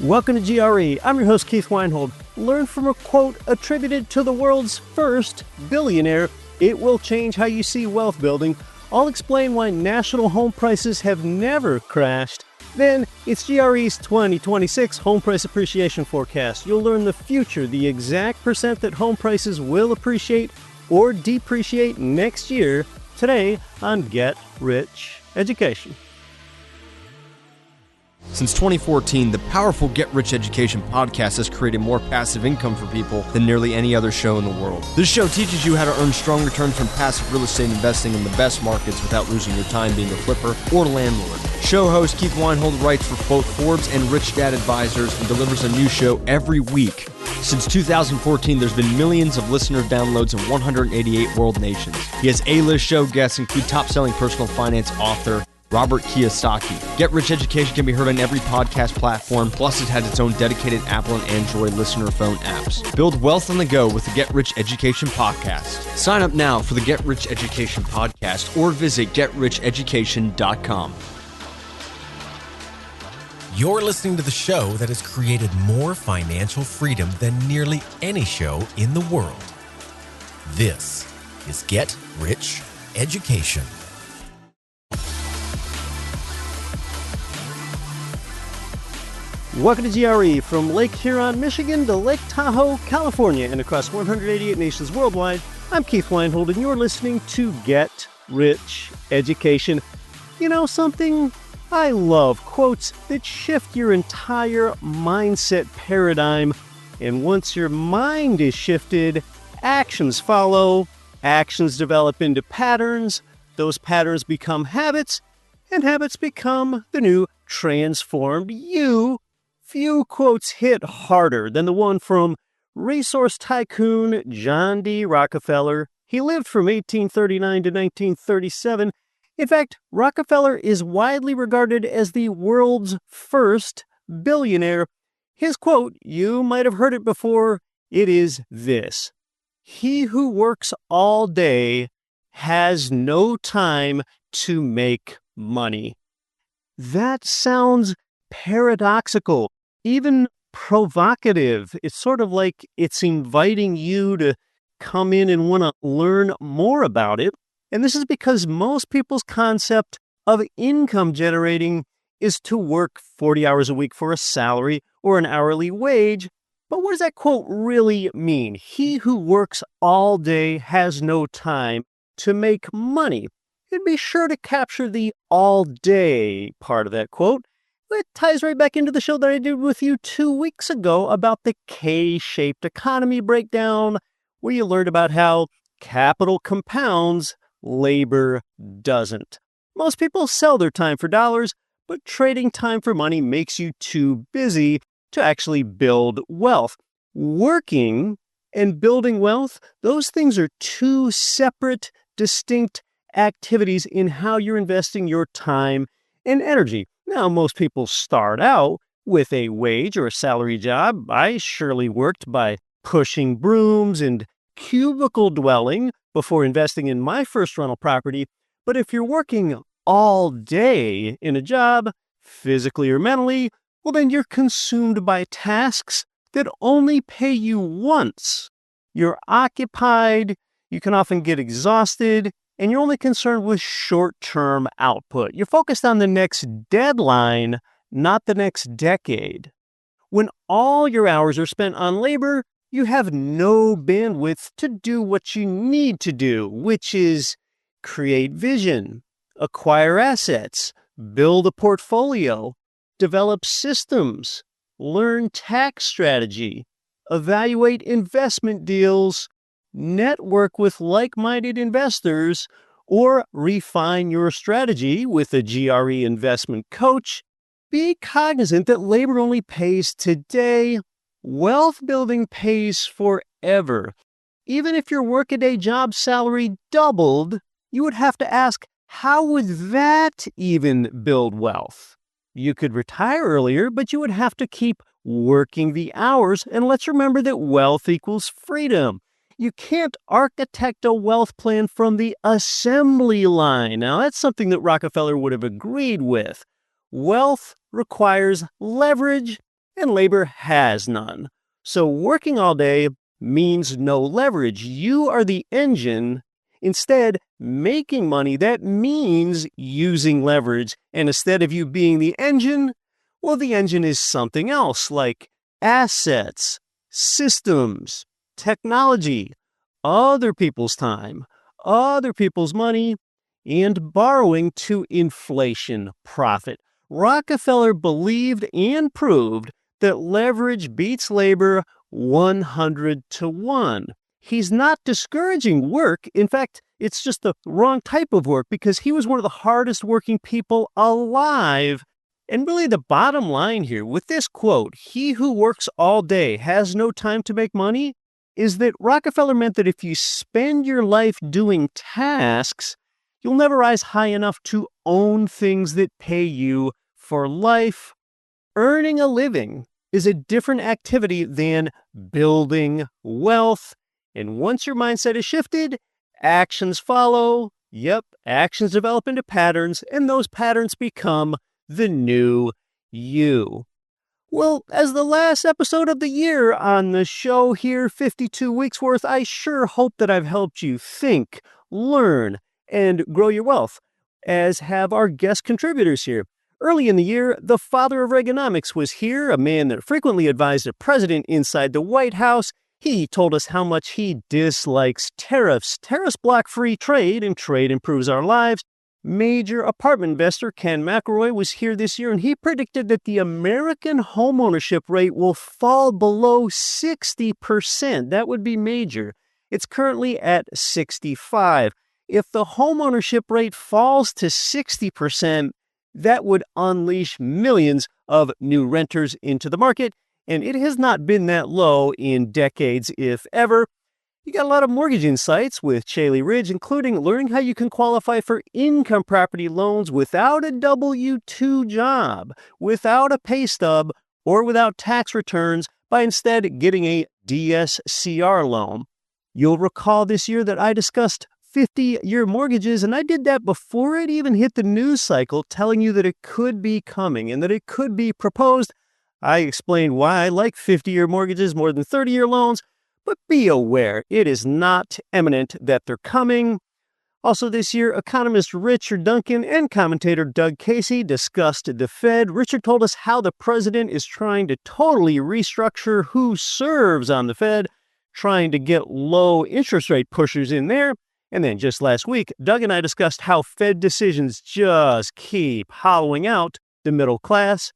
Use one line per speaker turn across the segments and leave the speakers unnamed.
Welcome to GRE. I'm your host, Keith Weinhold. Learn from a quote attributed to the world's first billionaire. It will change how you see wealth building. I'll explain why national home prices have never crashed. Then, it's GRE's 2026 home price appreciation forecast. You'll learn the future, the exact percent that home prices will appreciate or depreciate next year, today on Get Rich Education.
Since 2014, the powerful Get Rich Education podcast has created more passive income for people than nearly any other show in the world. This show teaches you how to earn strong returns from passive real estate investing in the best markets without losing your time being a flipper or landlord. Show host Keith Weinhold writes for both Forbes and Rich Dad Advisors and delivers a new show every week. Since 2014, there's been millions of listener downloads in 188 world nations. He has A-list show guests include top-selling personal finance author Robert Kiyosaki. Get Rich Education can be heard on every podcast platform, plus it has its own dedicated Apple and Android listener phone apps. Build wealth on the go with the Get Rich Education podcast. Sign up now for the Get Rich Education podcast or visit GetRichEducation.com.
You're listening to the show that has created more financial freedom than nearly any show in the world. This is Get Rich Education.
Welcome to GRE, from Lake Huron, Michigan to Lake Tahoe, California, and across 188 nations worldwide. I'm Keith Weinhold, and you're listening to Get Rich Education. You know something? I love quotes that shift your entire mindset paradigm. And once your mind is shifted, actions follow. Actions develop into patterns. Those patterns become habits, and habits become the new transformed you. Few quotes hit harder than the one from resource tycoon John D. Rockefeller. He lived from 1839 to 1937. In fact, Rockefeller is widely regarded as the world's first billionaire. His quote, you might have heard it before, it is this: "He who works all day has no time to make money." That sounds paradoxical, even provocative. It's sort of like it's inviting you to come in and want to learn more about it. And this is because most people's concept of income generating is to work 40 hours a week for a salary or an hourly wage. But what does that quote really mean? He who works all day has no time to make money. You'd be sure to capture the all day part of that quote. It ties right back into the show that I did with you 2 weeks ago about the K-shaped economy breakdown, where you learned about how capital compounds, labor doesn't. Most people sell their time for dollars, but trading time for money makes you too busy to actually build wealth. Working and building wealth, those things are two separate, distinct activities in how you're investing your time and energy. Now, most people start out with a wage or a salary job. I surely worked by pushing brooms and cubicle dwelling before investing in my first rental property. But if you're working all day in a job, physically or mentally, well, then you're consumed by tasks that only pay you once. You're occupied, you can often get exhausted, and you're only concerned with short-term output. You're focused on the next deadline, not the next decade. When all your hours are spent on labor, you have no bandwidth to do what you need to do, which is create vision, acquire assets, build a portfolio, develop systems, learn tax strategy, evaluate investment deals, network with like-minded investors, or refine your strategy with a GRE Investment Coach. Be cognizant that labor only pays today. Wealth building pays forever. Even if your workaday job salary doubled, you would have to ask, how would that even build wealth? You could retire earlier, but you would have to keep working the hours. And let's remember that wealth equals freedom. You can't architect a wealth plan from the assembly line. Now, that's something that Rockefeller would have agreed with. Wealth requires leverage, and labor has none. So working all day means no leverage. You are the engine. Instead, making money, that means using leverage. And instead of you being the engine, well, the engine is something else like assets, systems, technology, other people's time, other people's money, and borrowing to inflation profit. Rockefeller believed and proved that leverage beats labor 100 to 1. He's not discouraging work. In fact, it's just the wrong type of work because he was one of the hardest working people alive. And really, the bottom line here with this quote, "He who works all day has no time to make money," is that Rockefeller meant that if you spend your life doing tasks, you'll never rise high enough to own things that pay you for life. Earning a living is a different activity than building wealth. And once your mindset is shifted, actions follow. Yep, actions develop into patterns, and those patterns become the new you. Well, as the last episode of the year on the show here, 52 weeks worth, I sure hope that I've helped you think, learn, and grow your wealth, as have our guest contributors here. Early in the year, the father of Reaganomics was here, a man that frequently advised the president inside the White House. He told us how much he dislikes tariffs. Tariffs block free trade, and trade improves our lives. Major apartment investor Ken McElroy was here this year, and he predicted that the American homeownership rate will fall below 60%. That would be major. It's currently at 65. If the homeownership rate falls to 60%, that would unleash millions of new renters into the market, and it has not been that low in decades, if ever. You got a lot of mortgage insights with Chaley Ridge, including learning how you can qualify for income property loans without a W-2 job, without a pay stub, or without tax returns by instead getting a DSCR loan. You'll recall this year that I discussed 50-year mortgages, and I did that before it even hit the news cycle, telling you that it could be coming and that it could be proposed. I explained why I like 50-year mortgages more than 30-year loans, but be aware, it is not imminent that they're coming. Also this year, economist Richard Duncan and commentator Doug Casey discussed the Fed. Richard told us how the president is trying to totally restructure who serves on the Fed, trying to get low interest rate pushers in there. And then just last week, Doug and I discussed how Fed decisions just keep hollowing out the middle class.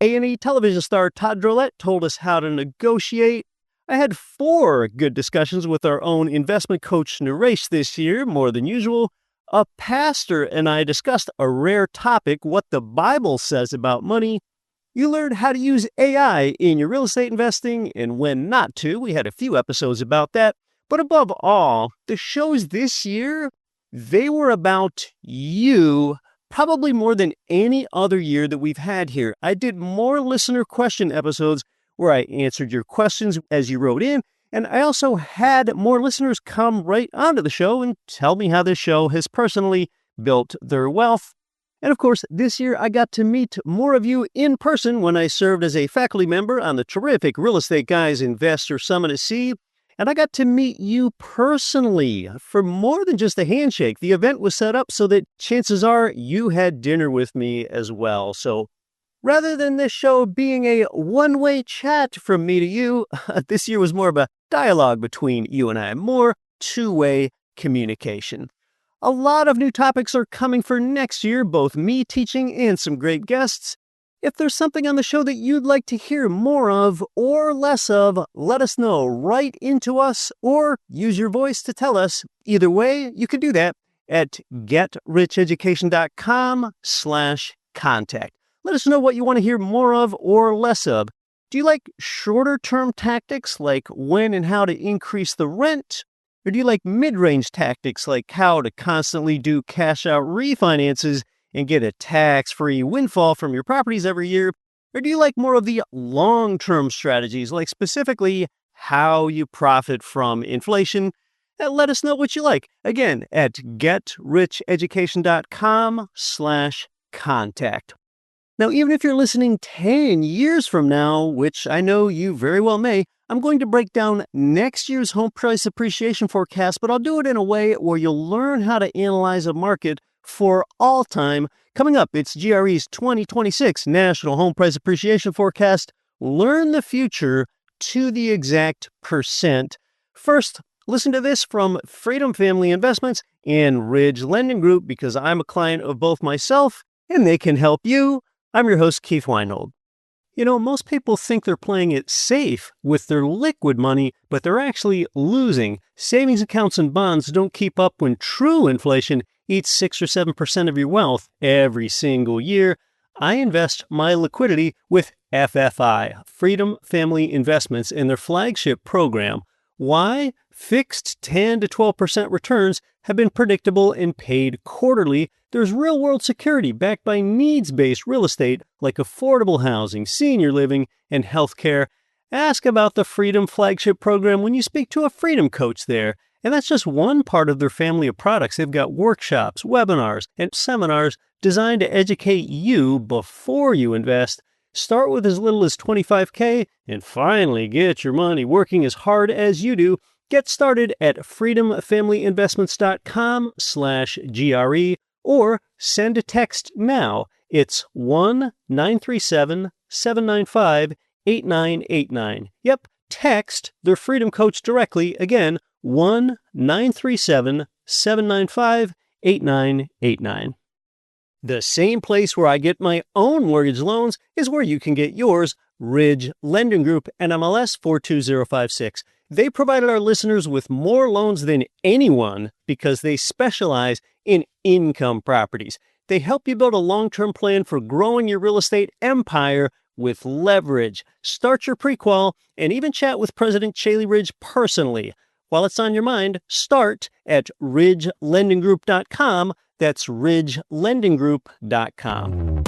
A&E television star Todd Drolet told us how to negotiate. I had 4 good discussions with our own investment coach Naresh this year, more than usual. A pastor and I discussed a rare topic, what the Bible says about money. You learned how to use AI in your real estate investing and when not to. We had a few episodes about that. But above all, the shows this year, they were about you, probably more than any other year that we've had here. I did more listener question episodes where I answered your questions as you wrote in, and I also had more listeners come right onto the show and tell me how this show has personally built their wealth. And of course, this year I got to meet more of you in person when I served as a faculty member on the terrific Real Estate Guys Investor Summit at Sea. And I got to meet you personally for more than just a handshake. The event was set up so that chances are you had dinner with me as well. So rather than this show being a one-way chat from me to you, this year was more of a dialogue between you and I, more two-way communication. A lot of new topics are coming for next year, both me teaching and some great guests. If there's something on the show that you'd like to hear more of or less of, let us know. Write into us or use your voice to tell us. Either way, you can do that at getricheducation.com/contact. Let us know what you want to hear more of or less of. Do you like shorter-term tactics like when and how to increase the rent? Or do you like mid-range tactics like how to constantly do cash-out refinances and get a tax-free windfall from your properties every year? Or do you like more of the long-term strategies, like specifically how you profit from inflation? Let us know what you like. Again, at getricheducation.com/contact. Now, even if you're listening 10 years from now, which I know you very well may, I'm going to break down next year's home price appreciation forecast, but I'll do it in a way where you'll learn how to analyze a market for all time. Coming up, it's GRE's 2026 National Home Price Appreciation Forecast. Learn the future to the exact percent. First, listen to this from Freedom Family Investments and Ridge Lending Group because I'm a client of both myself and they can help you. I'm your host, Keith Weinhold. You know, most people think they're playing it safe with their liquid money, but they're actually losing. Savings accounts and bonds don't keep up when true inflation eats 6 or 7% of your wealth every single year. I invest my liquidity with FFI, Freedom Family Investments, in their flagship program. Why? Fixed 10 to 12% returns have been predictable and paid quarterly. There's real-world security backed by needs-based real estate like affordable housing, senior living, and healthcare. Ask about the Freedom Flagship Program when you speak to a Freedom Coach there. And that's just one part of their family of products. They've got workshops, webinars, and seminars designed to educate you before you invest. Start with as little as $25K and finally get your money working as hard as you do. Get started at freedomfamilyinvestments.com/GRE or send a text now. It's 1-937-795-8989. Yep, text their Freedom Coach directly. Again, 1-937-795-8989. The same place where I get my own mortgage loans is where you can get yours, Ridge Lending Group, NMLS 42056. They provided our listeners with more loans than anyone because they specialize in income properties. They help you build a long-term plan for growing your real estate empire with leverage. Start your pre-qual and even chat with President Chaley Ridge personally. While it's on your mind, start at ridgelendinggroup.com. That's ridgelendinggroup.com.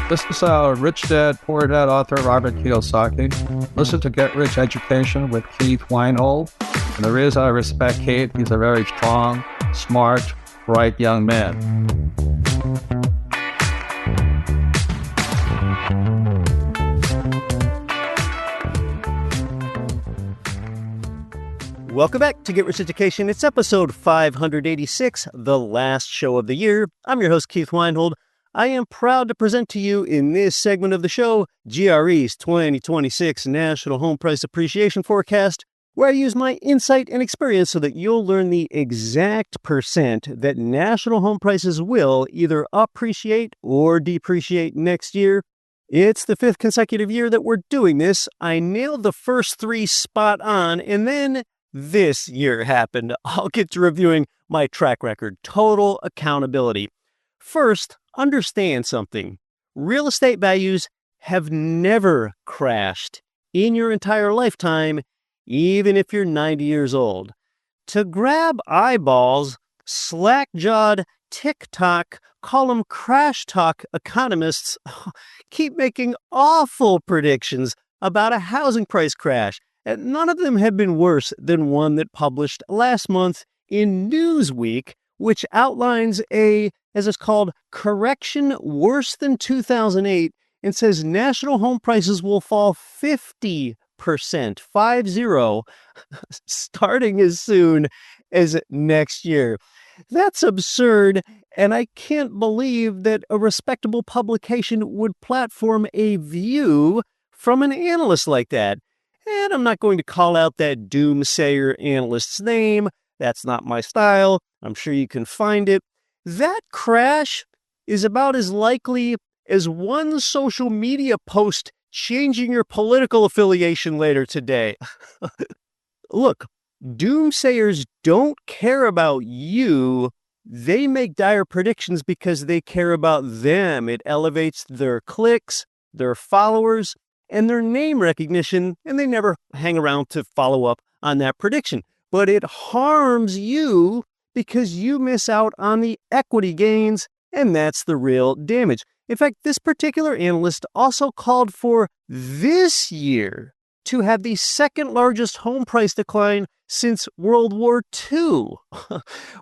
This is Rich Dad, Poor Dad author Robert Kiyosaki. Listen to Get Rich Education with Keith Weinhold. And the reason I respect Keith, he's a very strong, smart, bright young man.
Welcome back to Get Rich Education. It's episode 586, the last show of the year. I'm your host, Keith Weinhold. I am proud to present to you in this segment of the show, GRE's 2026 National Home Price Appreciation Forecast, where I use my insight and experience so that you'll learn the exact percent that national home prices will either appreciate or depreciate next year. It's the 5th consecutive year that we're doing this. I nailed the first 3 spot on, and then this year happened. I'll get to reviewing my track record. Total accountability. First, understand something. Real estate values have never crashed in your entire lifetime, even if you're 90 years old. To grab eyeballs, slack-jawed TikTok, call them crash talk economists, keep making awful predictions about a housing price crash. And none of them have been worse than one that published last month in Newsweek, which outlines as it's called, correction worse than 2008, and says national home prices will fall 50%, 50, starting as soon as next year. That's absurd, and I can't believe that a respectable publication would platform a view from an analyst like that. And I'm not going to call out that doomsayer analyst's name. That's not my style. I'm sure you can find it. That crash is about as likely as one social media post changing your political affiliation later today. Look, doomsayers don't care about you. They make dire predictions because they care about them. It elevates their clicks, their followers, and their name recognition, and they never hang around to follow up on that prediction. But it harms you because you miss out on the equity gains, and that's the real damage. In fact, this particular analyst also called for this year to have the second largest home price decline since World War II.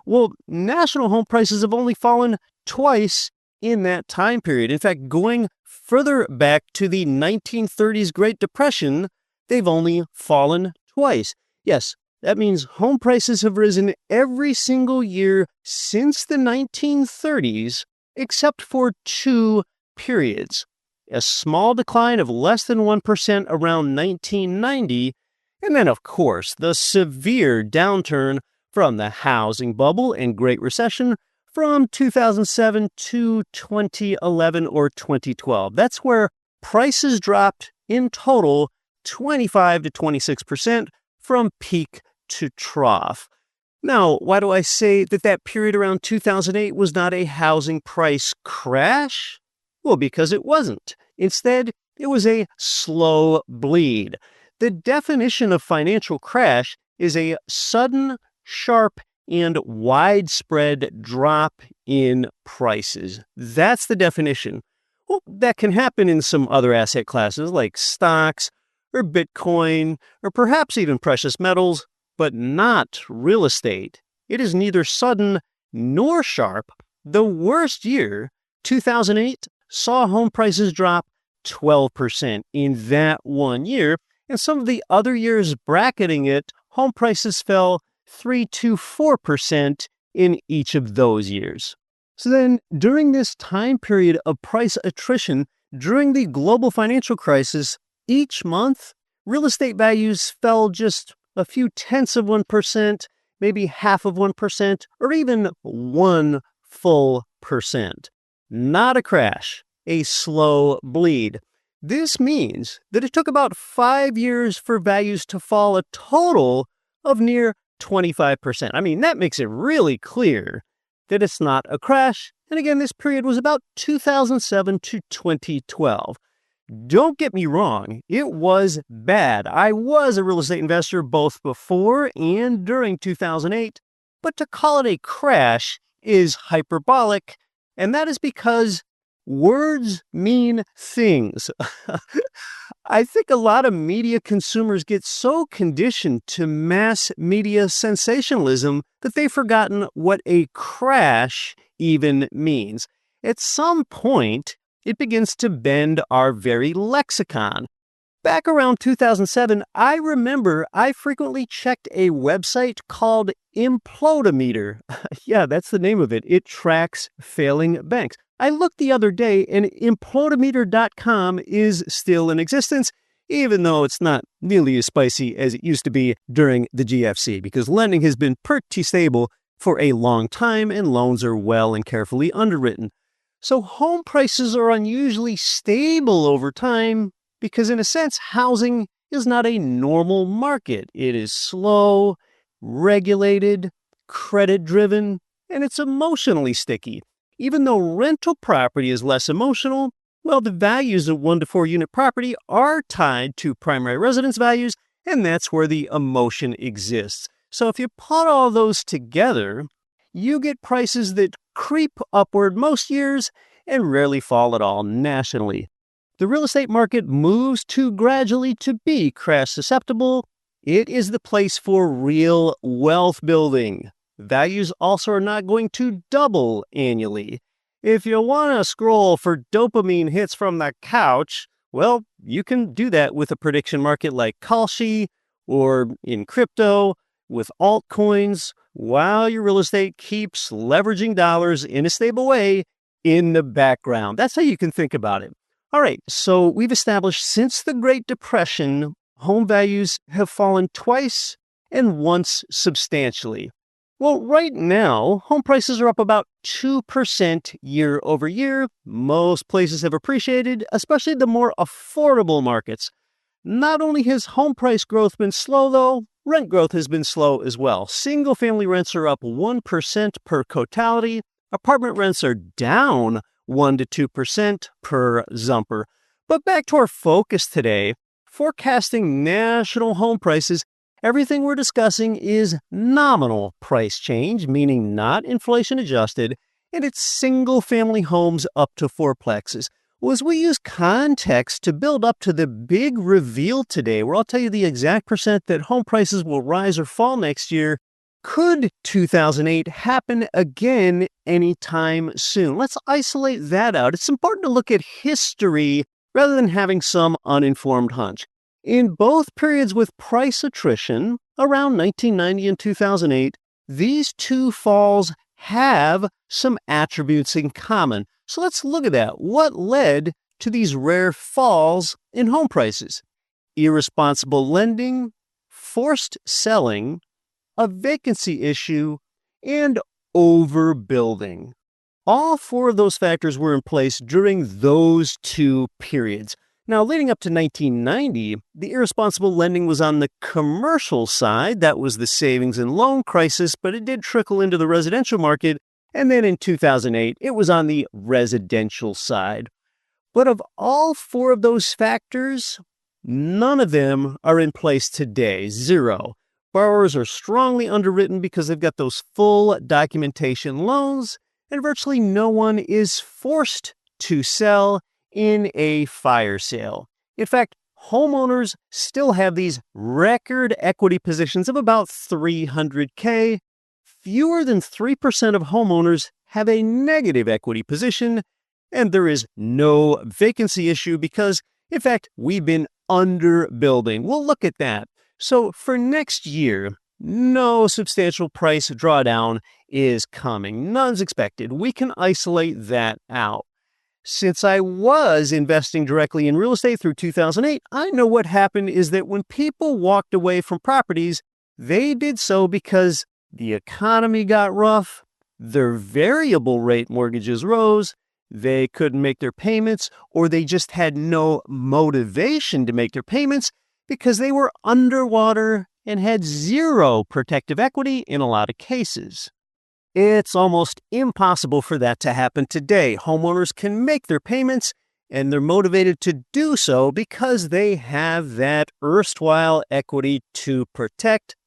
Well, national home prices have only fallen twice in that time period. In fact, going further back to the 1930s Great Depression, they've only fallen twice. Yes, that means home prices have risen every single year since the 1930s, except for two periods. A small decline of less than 1% around 1990, and then, of course, the severe downturn from the housing bubble and Great Recession from 2007 to 2011 or 2012. That's where prices dropped in total 25 to 26% from peak to trough. Now, why do I say that period around 2008 was not a housing price crash? Well, because it wasn't. Instead, it was a slow bleed. The definition of financial crash is a sudden, sharp, and widespread drop in prices. That's the definition. Well, that can happen in some other asset classes like stocks or Bitcoin or perhaps even precious metals, but not real estate. It is neither sudden nor sharp. The worst year, 2008, saw home prices drop 12% in that one year, and some of the other years bracketing it, home prices fell 3 to 4% in each of those years. So then, during this time period of price attrition, during the global financial crisis, each month, real estate values fell just a few tenths of 1%, maybe half of 1%, or even 1 full percent. Not a crash, a slow bleed. This means that it took about 5 years for values to fall a total of near 25%. I mean, that makes it really clear that it's not a crash. And again, this period was about 2007 to 2012. Don't get me wrong, it was bad. I was a real estate investor both before and during 2008, but to call it a crash is hyperbolic, and that is because words mean things. I think a lot of media consumers get so conditioned to mass media sensationalism that they've forgotten what a crash even means. At some point, it begins to bend our very lexicon. Back around 2007, I remember I frequently checked a website called Implodometer. Yeah, that's the name of it. It tracks failing banks. I looked the other day, and Implodometer.com is still in existence, even though it's not nearly as spicy as it used to be during the GFC, because lending has been pretty stable for a long time, and loans are well and carefully underwritten. So home prices are unusually stable over time because, in a sense, housing is not a normal market. It is slow, regulated, credit-driven, and it's emotionally sticky. Even though rental property is less emotional, well, the values of 1 to 4 unit property are tied to primary residence values, and that's where the emotion exists. So if you put all those together, you get prices that creep upward most years and rarely fall at all nationally. The real estate market moves too gradually to be crash susceptible. It is the place for real wealth building. Values also are not going to double annually. If you want to scroll for dopamine hits from the couch, well, you can do that with a prediction market like Kalshi or in crypto with altcoins, while your real estate keeps leveraging dollars in a stable way in the background. That's how you can think about it. All right, so we've established since the Great Depression, home values have fallen twice and once substantially. Well, right now, home prices are up about 2% year over year. Most places have appreciated, especially the more affordable markets. Not only has home price growth been slow, though, rent growth has been slow as well. Single-family rents are up 1% per totality. Apartment rents are down 1 to 2% per Zumper. But back to our focus today, forecasting national home prices. Everything we're discussing is nominal price change, meaning not inflation adjusted, and it's single-family homes up to fourplexes. Well, as we use context to build up to the big reveal today, where I'll tell you the exact percent that home prices will rise or fall next year, Could 2008 happen again anytime soon? Let's isolate that out. It's important to look at history rather than having some uninformed hunch. In both periods with price attrition, around 1990 and 2008, these two falls have some attributes in common. So let's look at that. What led to these rare falls in home prices? Irresponsible lending, forced selling, a vacancy issue, and overbuilding. All four of those factors were in place during those two periods. Now, leading up to 1990, the irresponsible lending was on the commercial side. That was the savings and loan crisis, but it did trickle into the residential market. And then in 2008, it was on the residential side. But of all four of those factors, none of them are in place today. Zero. Borrowers are strongly underwritten because they've got those full documentation loans, and virtually no one is forced to sell in a fire sale. In fact, homeowners still have these record equity positions of about $300K. Fewer than 3% of homeowners have a negative equity position, and there is no vacancy issue because, in fact, we've been underbuilding. We'll look at that. So for next year, no substantial price drawdown is coming. None's expected. We can isolate that out. Since I was investing directly in real estate through 2008, I know what happened is that when people walked away from properties, they did so because the economy got rough, their variable rate mortgages rose, they couldn't make their payments, or they just had no motivation to make their payments because they were underwater and had zero protective equity in a lot of cases. It's almost impossible for that to happen today. Homeowners can make their payments, and they're motivated to do so because they have that erstwhile equity to protect.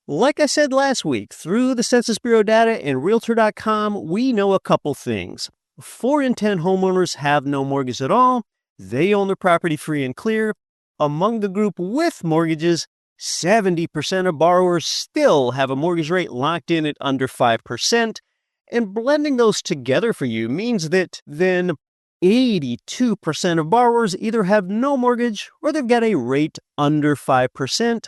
Like I said last week, through the Census Bureau data and Realtor.com, we know a couple things. 4 in 10 homeowners have no mortgage at all. They own their property free and clear. Among the group with mortgages, 70% of borrowers still have a mortgage rate locked in at under 5%. And blending those together for you means that then 82% of borrowers either have no mortgage or they've got a rate under 5%.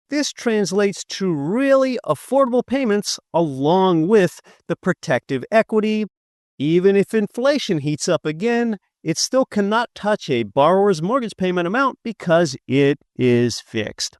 This translates to really affordable payments along with the protective equity. Even if inflation heats up again, it still cannot touch a borrower's mortgage payment amount because it is fixed.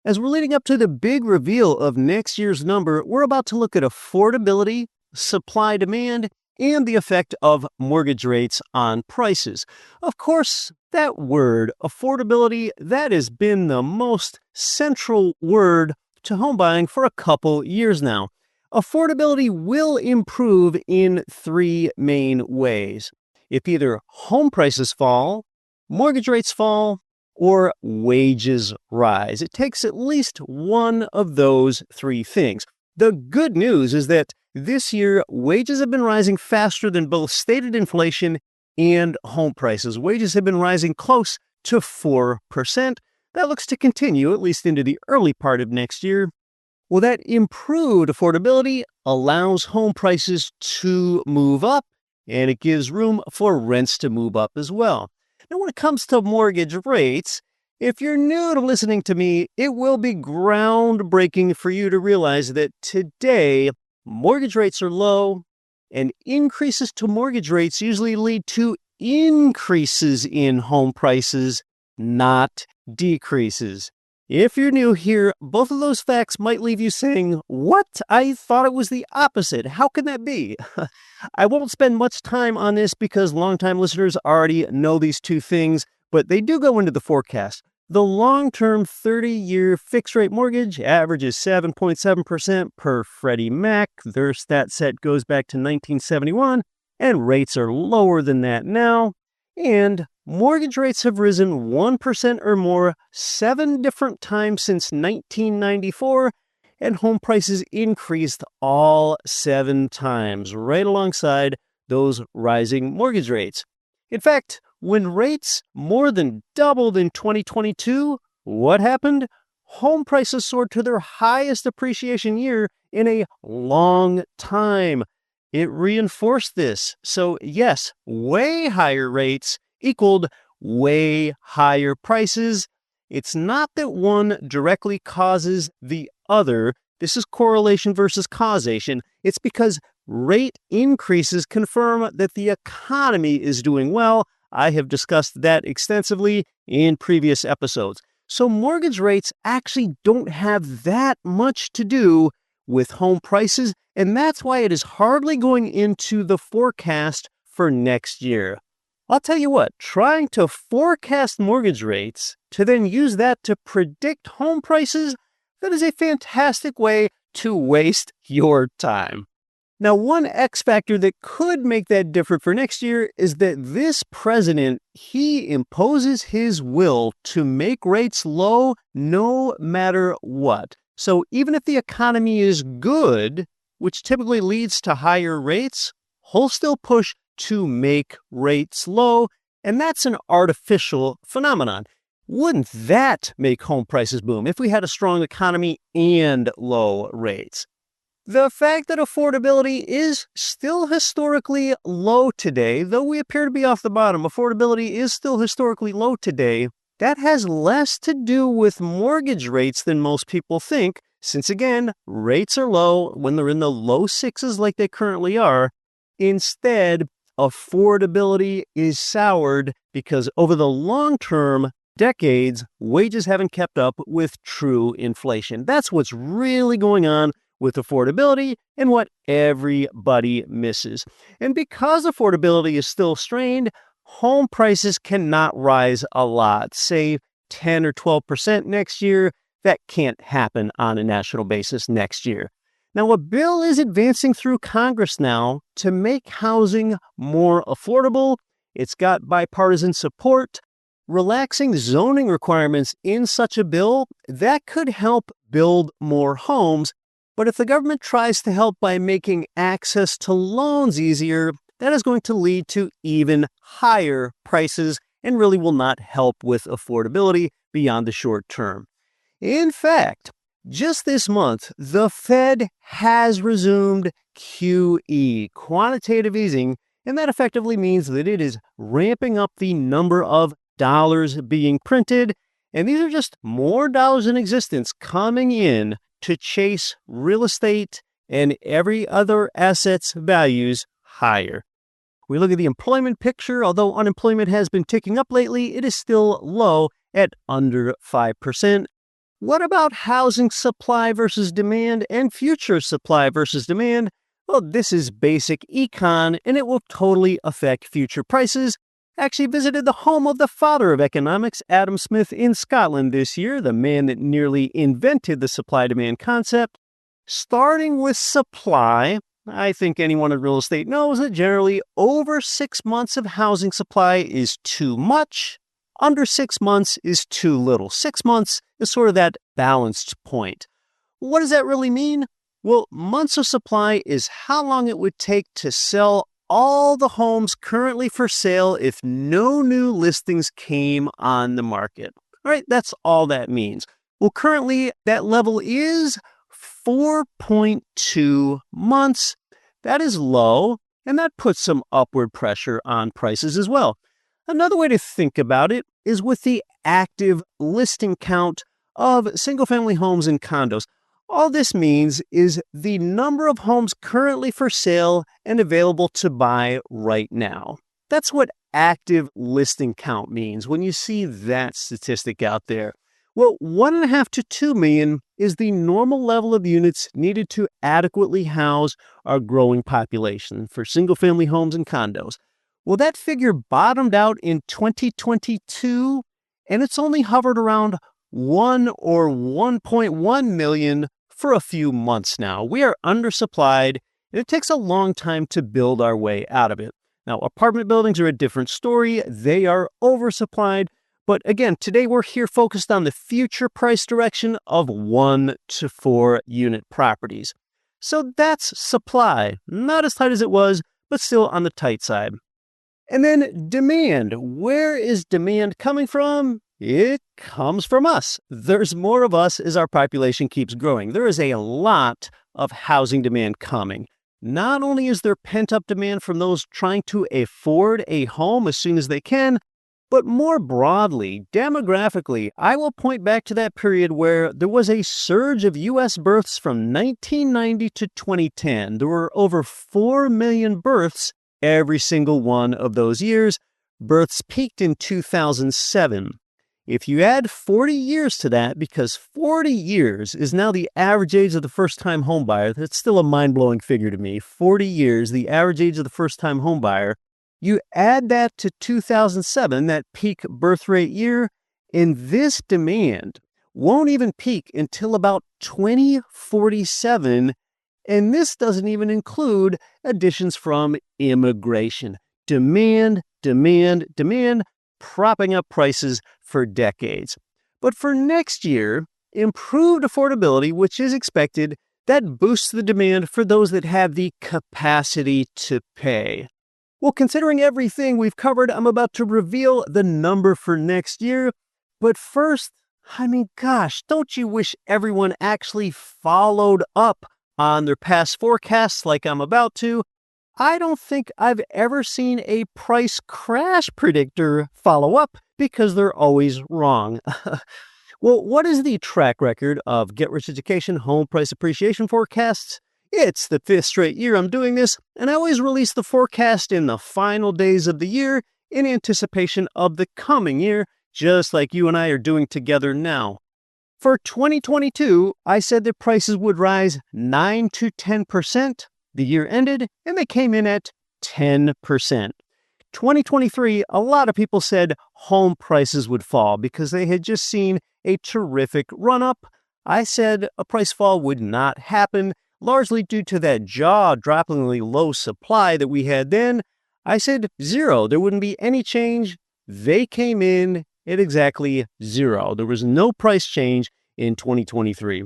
As we're leading up to the big reveal of next year's number, we're about to look at affordability, supply-demand, and the effect of mortgage rates on prices. Of course, that word, affordability, that has been the most central word to home buying for a couple years now. Affordability will improve in 3 main ways. If either home prices fall, mortgage rates fall, or wages rise. It takes at least one of those 3 things. The good news is that this year, wages have been rising faster than both stated inflation and home prices. Wages have been rising close to 4%. That looks to continue at least into the early part of next year. Well, that improved affordability allows home prices to move up, and it gives room for rents to move up as well. Now, when it comes to mortgage rates, if you're new to listening to me, it will be groundbreaking for you to realize that today, mortgage rates are low, and increases to mortgage rates usually lead to increases in home prices, not decreases. If you're new here, both of those facts might leave you saying, "What? I thought it was the opposite. How can that be?" I won't spend much time on this because longtime listeners already know these 2 things, but they do go into the forecast. The long-term 30-year fixed-rate mortgage averages 7.7% per Freddie Mac. Their stat set goes back to 1971, and rates are lower than that now. And mortgage rates have risen 1% or more 7 different times since 1994, and home prices increased all 7 times, right alongside those rising mortgage rates. In fact, when rates more than doubled in 2022, what happened? home prices soared to their highest appreciation year in a long time. It reinforced this. So yes, way higher rates equaled way higher prices. It's not that one directly causes the other. This is correlation versus causation. It's because rate increases confirm that the economy is doing well. I have discussed that extensively in previous episodes. So mortgage rates actually don't have that much to do with home prices, and that's why it is hardly going into the forecast for next year. I'll tell you what, trying to forecast mortgage rates to then use that to predict home prices, that is a fantastic way to waste your time. Now, one X factor that could make that different for next year is that this president, he imposes his will to make rates low no matter what. So even if the economy is good, which typically leads to higher rates, he'll still push to make rates low, and that's an artificial phenomenon. Wouldn't that make home prices boom if we had a strong economy and low rates? The fact that affordability is still historically low today, though we appear to be off the bottom, affordability is still historically low today. That has less to do with mortgage rates than most people think, since again, rates are low when they're in the low sixes like they currently are. Instead, affordability is soured because over the long term, decades, wages haven't kept up with true inflation. That's what's really going on with affordability and what everybody misses. And because affordability is still strained, home prices cannot rise a lot, say 10 or 12% next year. That can't happen on a national basis next year. Now, a bill is advancing through Congress now to make housing more affordable. It's got bipartisan support. Relaxing zoning requirements in such a bill, that could help build more homes. But if the government tries to help by making access to loans easier, that is going to lead to even higher prices and really will not help with affordability beyond the short term. In fact, just this month, the Fed has resumed QE, quantitative easing, and that effectively means that it is ramping up the number of dollars being printed, and these are just more dollars in existence coming in to chase real estate and every other asset's values higher. We look at the employment picture. Although unemployment has been ticking up lately, it is still low at under 5%. What about housing supply versus demand and future supply versus demand? Well, this is basic econ, and it will totally affect future prices. Actually visited the home of the father of economics, Adam Smith, in Scotland this year, the man that nearly invented the supply-demand concept. Starting with supply, I think anyone in real estate knows that generally over 6 months of housing supply is too much. Under 6 months is too little. 6 months is sort of that balanced point. What does that really mean? Well, months of supply is how long it would take to sell all the homes currently for sale if no new listings came on the market. All right, that's all that means. Well, currently that level is 4.2 months. That is low, and that puts some upward pressure on prices as well. Another way to think about it is with the active listing count of single-family homes and condos. All this means is the number of homes currently for sale and available to buy right now. That's what active listing count means when you see that statistic out there. Well, 1.5 to 2 million is the normal level of units needed to adequately house our growing population for single-family homes and condos. Well, that figure bottomed out in 2022, and it's only hovered around 1 or 1.1 million for a few months now. We are undersupplied, and it takes a long time to build our way out of it. Now, apartment buildings are a different story. They are oversupplied. But again, today we're here focused on the future price direction of 1 to 4 unit properties. So that's supply. Not as tight as it was, but still on the tight side. And then demand. Where is demand coming from? It comes from us. There's more of us as our population keeps growing. There is a lot of housing demand coming. Not only is there pent-up demand from those trying to afford a home as soon as they can, but more broadly, demographically, I will point back to that period where there was a surge of U.S. births from 1990 to 2010. There were over 4 million births every single one of those years. Births peaked in 2007. If you add 40 years to that, because 40 years is now the average age of the first-time homebuyer, that's still a mind-blowing figure to me. 40 years, the average age of the first-time homebuyer. You add that to 2007, that peak birth rate year, and this demand won't even peak until about 2047, and this doesn't even include additions from immigration. Demand, demand, demand, propping up prices for decades. But for next year, improved affordability, which is expected, that boosts the demand for those that have the capacity to pay. Well, considering everything we've covered, I'm about to reveal the number for next year. But first, gosh, don't you wish everyone actually followed up on their past forecasts like I'm about to? I don't think I've ever seen a price crash predictor follow up because they're always wrong. Well, what is the track record of Get Rich Education home price appreciation forecasts? It's the 5th straight year I'm doing this, and I always release the forecast in the final days of the year in anticipation of the coming year, just like you and I are doing together now. For 2022, I said that prices would rise 9 to 10%. The year ended, and they came in at 10%. 2023, a lot of people said home prices would fall because they had just seen a terrific run-up. I said a price fall would not happen, largely due to that jaw-droppingly low supply that we had then. I said 0. There wouldn't be any change. They came in at exactly 0. There was no price change in 2023.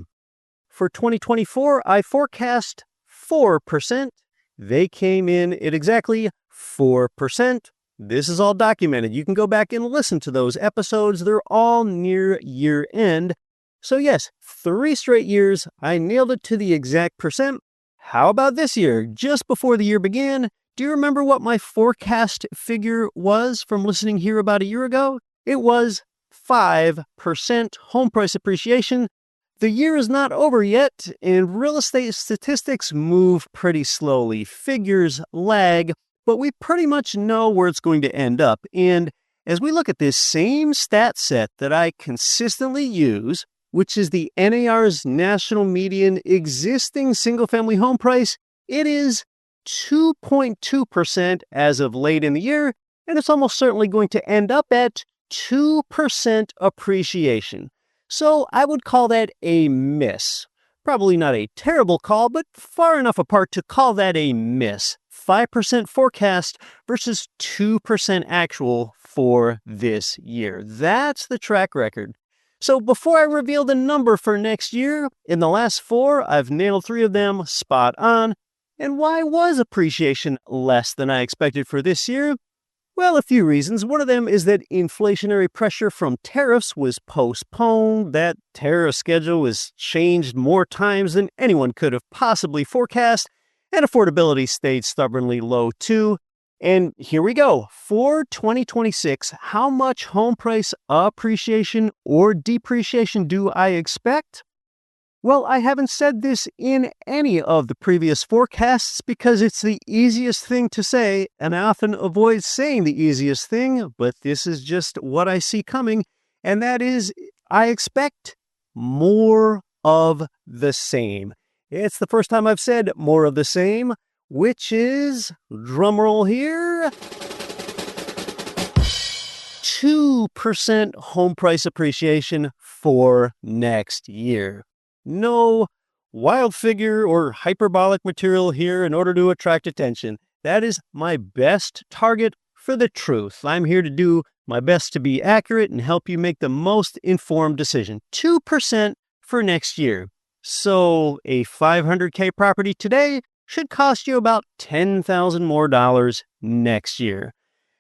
For 2024, I forecast 4%. They came in at exactly 4%. This is all documented. You can go back and listen to those episodes. They're all near year end. So yes, 3 straight years, I nailed it to the exact percent. How about this year? Just before the year began, do you remember what my forecast figure was from listening here about a year ago? It was 5% home price appreciation. The year is not over yet, and real estate statistics move pretty slowly. Figures lag, but we pretty much know where it's going to end up. And as we look at this same stat set that I consistently use, which is the NAR's national median existing single-family home price, it is 2.2% as of late in the year, and it's almost certainly going to end up at 2% appreciation. So I would call that a miss. Probably not a terrible call, but far enough apart to call that a miss. 5% forecast versus 2% actual for this year. That's the track record. So before I reveal the number for next year, in the last 4, I've nailed 3 of them spot on. And why was appreciation less than I expected for this year? Well, a few reasons. One of them is that inflationary pressure from tariffs was postponed. That tariff schedule was changed more times than anyone could have possibly forecast, and affordability stayed stubbornly low too. And here we go. For 2026, how much home price appreciation or depreciation do I expect? Well, I haven't said this in any of the previous forecasts because it's the easiest thing to say, and I often avoid saying the easiest thing, but this is just what I see coming, and that is I expect more of the same. It's the first time I've said more of the same, which is, drumroll here, 2% home price appreciation for next year. No wild figure or hyperbolic material here in order to attract attention. That is my best target for the truth. I'm here to do my best to be accurate and help you make the most informed decision. 2% for next year. So a $500K property today should cost you about $10,000 more next year.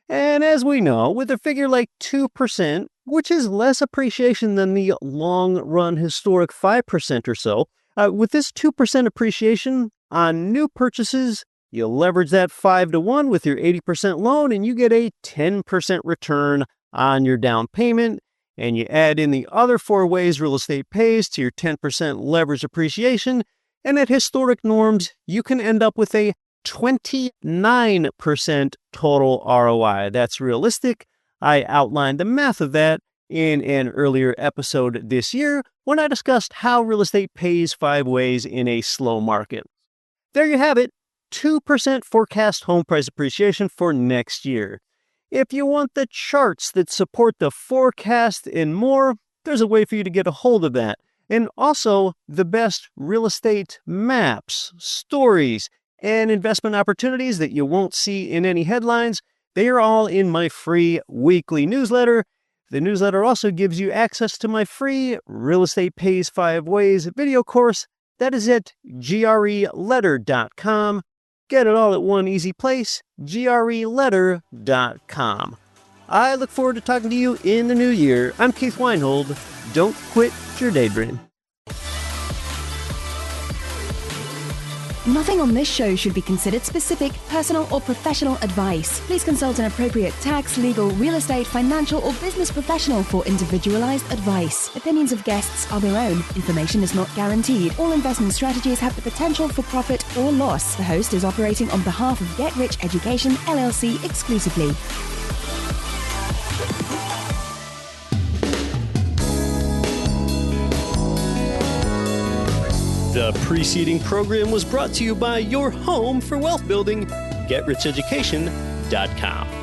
And as we know, with a figure like 2%, which is less appreciation than the long-run historic 5% or so. With this 2% appreciation on new purchases, you leverage that 5-to-1 with your 80% loan, and you get a 10% return on your down payment. And you add in the other 4 ways real estate pays to your 10% leverage appreciation, and at historic norms, you can end up with a 29% total ROI. That's realistic. I outlined the math of that in an earlier episode this year when I discussed how real estate pays 5 ways in a slow market. There you have it, 2% forecast home price appreciation for next year. If you want the charts that support the forecast and more, there's a way for you to get a hold of that. And also the best real estate maps, stories, and investment opportunities that you won't see in any headlines. They are all in my free weekly newsletter. The newsletter also gives you access to my free Real Estate Pays 5 Ways video course. That is at greletter.com. Get it all at one easy place, greletter.com. I look forward to talking to you in the new year. I'm Keith Weinhold. Don't quit your daydream.
Nothing on this show should be considered specific, personal, or professional advice. Please consult an appropriate tax, legal, real estate, financial, or business professional for individualized advice. Opinions of guests are their own. Information is not guaranteed. All investment strategies have the potential for profit or loss. The host is operating on behalf of Get Rich Education, LLC exclusively.
The preceding program was brought to you by your home for wealth building, GetRichEducation.com.